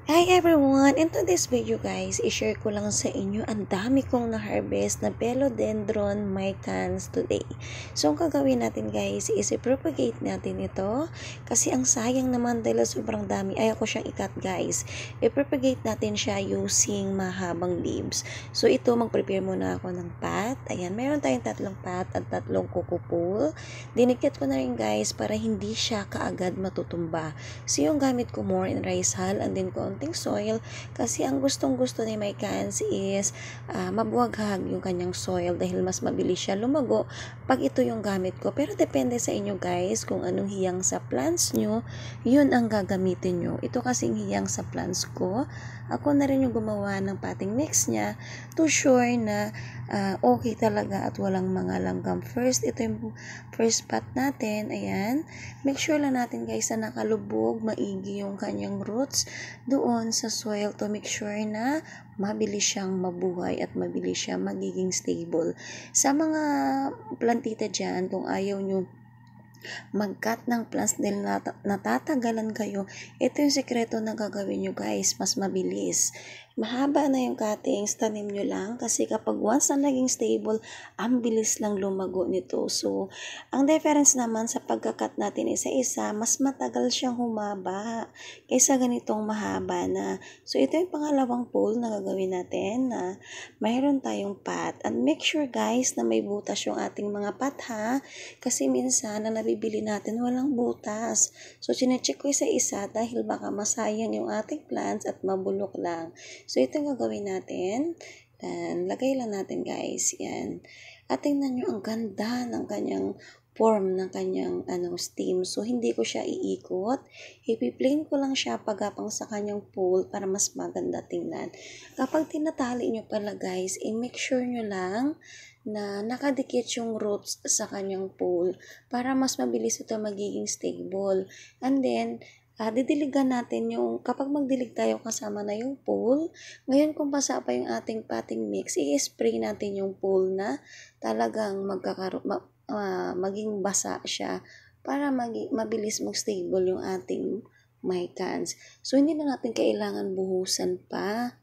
Hi everyone! In today's video guys, i-share ko lang sa inyo ang dami kong na-harvest na Philodendron micans today. So ang gagawin natin guys is i-propagate natin ito kasi ang sayang naman dahil sobrang dami. Ayaw ko siyang ikat guys. I-propagate natin siya using mahabang leaves. So ito, mag-prepare muna ako ng pot. Ayan, meron tayong 3 pot at 3 kukupul. Dinikit ko na rin guys para hindi siya kaagad matutumba. So yung gamit ko more in rice hull and then konting soil kasi ang gustong-gusto ni micans is mabuwaghag yung kanyang soil dahil mas mabilis siya lumago pag ito yung gamit ko. Pero depende sa inyo guys kung anong hiyang sa plants nyo, yun ang gagamitin nyo. Ito kasing hiyang sa plants ko. Ako na rin yung gumawa ng potting mix niya to sure na okay talaga at walang mga langgam. First, ito yung first pot natin. Ayan. Make sure lang natin guys na nakalubog, maigi yung kanyang roots doon sa soil to make sure na mabilis siyang mabuhay at mabilis siya magiging stable. Sa mga plantita dyan, kung ayaw nyo mag-cut ng plants dahil natatagalan kayo, ito yung sekreto na gagawin nyo guys, mas mabilis. Mahaba na yung cuttings, tanim nyo lang kasi kapag once na naging stable, ang bilis lang lumago nito. So, ang difference naman sa pagka-cut natin isa-isa, mas matagal siyang humaba kaysa ganitong mahaba na. So, ito yung pangalawang pole na gagawin natin na mayroon tayong pot. And make sure guys na may butas yung ating mga pot ha, kasi minsan na nabibili natin walang butas. So, chinecheck ko isa-isa dahil baka masayang yung ating plants at mabulok lang. So, ito yung gagawin natin. And lagay lang natin guys. Yan. At tingnan nyo ang ganda ng kanyang form ng kanyang stem. So, hindi ko siya iikot. Ipi-plain ko lang siya pagapang sa kanyang pole para mas maganda tingnan. Kapag tinatali nyo pala guys, i-make sure nyo lang na nakadikit yung roots sa kanyang pole para mas mabilis ito magiging stable. And then, didiligan natin yung, kapag magdilig tayo kasama na yung pole, ngayon kung basa pa yung ating potting mix, i-spray natin yung pole na talagang maging basa siya para mabilis mag-stable yung ating micans. So, hindi na natin kailangan buhusan pa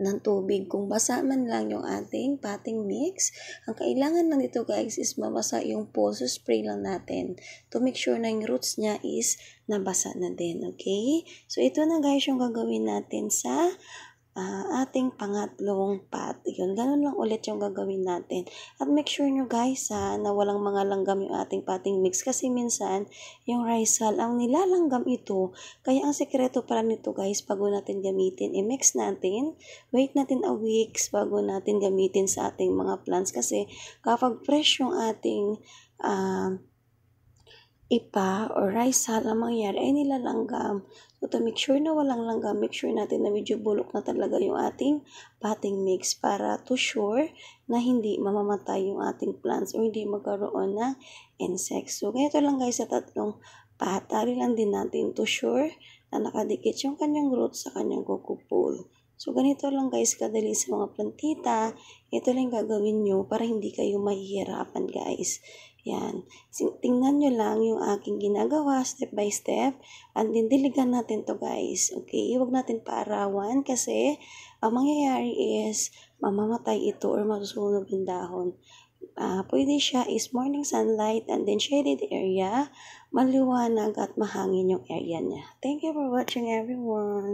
ng tubig. Kung basa man lang yung ating potting mix, ang kailangan lang dito guys is mabasa yung pole. So, spray lang natin to make sure na yung roots niya is nabasa na din. Okay? So, ito na guys yung gagawin natin sa ating pangatlong pot. Yun, ganun lang ulit yung gagawin natin. At make sure nyo guys na walang mga langgam yung ating potting mix kasi minsan yung rice hull ang nilalanggam ito. Kaya ang sekreto pala nito guys bago natin gamitin, i-mix natin, wait natin a weeks bago natin gamitin sa ating mga plants kasi kapag fresh yung ating ipa or rice hull, ang mangyayari ay nilalanggam. So, to make sure na walang langgam, make sure natin na medyo bulok na talaga yung ating potting mix para to sure na hindi mamamatay yung ating plants o hindi magkaroon ng insects. So, ganito lang guys sa tatlong pot. Tali lang din natin to sure na nakadikit yung kanyang roots sa kanyang kukupul. So, ganito lang guys kadali sa mga plantita. Ito lang gagawin nyo para hindi kayo mahihirapan guys. Yan. Tingnan nyo lang yung aking ginagawa step by step. And then, diligan natin to guys. Okay? Huwag natin paarawan kasi ang mangyayari is mamamatay ito or masusunog yung dahon. Pwede siya is morning sunlight and then shaded area, maliwanag at mahangin yung area niya. Thank you for watching everyone.